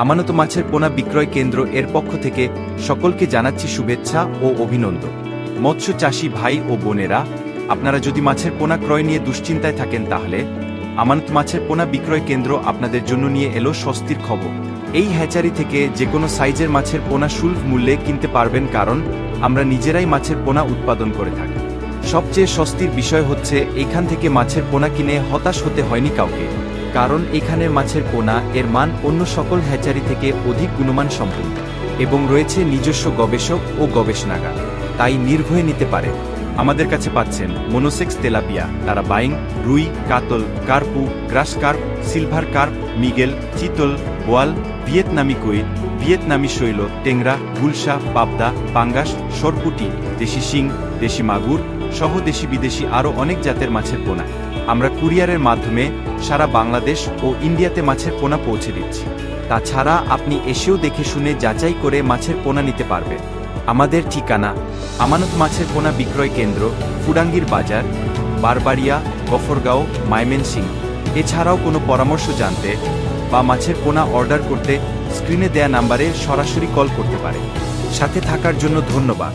আমানত মাছের পোনা বিক্রয় কেন্দ্র এর পক্ষ থেকে সকলকে জানাচ্ছি শুভেচ্ছা ও অভিনন্দন। মৎস্য চাষী ভাই ও বোনেরা, আপনারা যদি মাছের পোনা ক্রয় নিয়ে দুশ্চিন্তায় থাকেন তাহলে আমানত মাছের পোনা বিক্রয় কেন্দ্র আপনাদের জন্য নিয়ে এলো স্বস্তির খবর। এই হ্যাচারি থেকে যে কোনো সাইজের মাছের পোনা সুলভ মূল্যে কিনতে পারবেন, কারণ আমরা নিজেরাই মাছের পোনা উৎপাদন করে থাকি। সবচেয়ে স্বস্তির বিষয় হচ্ছে এখান থেকে মাছের পোনা কিনে হতাশ হতে হয়নি কাউকে, কারণ এখানের মাছের পোনা এর মান অন্য সকল হ্যাচারি থেকে অধিক গুণমান সম্পন্ন এবং রয়েছে নিজস্ব গবেষক ও গবেষণাগার, তাই নির্ভয়ে নিতে পারে। আমাদের কাছে পাচ্ছেন মনোসেক্স তেলাপিয়া, তারা বাইং, রুই, কাতল, কার্পু, গ্রাস কার্প, সিলভার কার্প, মিগেল, চিতল, বোয়াল, ভিয়েতনামি কই, ভিয়েতনামি শৈল, টেংরা, গুলশা, পাবদা, পাঙ্গাস, সরপুটি, দেশি শিং, দেশি মাগুর সহ দেশি বিদেশি আরও অনেক জাতের মাছের পোনা আমরা কুরিয়ারের মাধ্যমে সারা বাংলাদেশ ও ইন্ডিয়াতে মাছের পোনা পৌঁছে দিচ্ছি। তাছাড়া আপনি এসেও দেখে শুনে যাচাই করে মাছের পোনা নিতে পারবেন। আমাদের ঠিকানা আমানত মাছের পোনা বিক্রয় কেন্দ্র, ফুডাঙ্গির বাজার, বারবাড়িয়া, গফরগাঁও, ময়মনসিংহ। এছাড়াও কোনো পরামর্শ জানতে বা মাছের পোনা অর্ডার করতে স্ক্রিনে দেয়া নাম্বারে সরাসরি কল করতে পারে। সাথে থাকার জন্য ধন্যবাদ।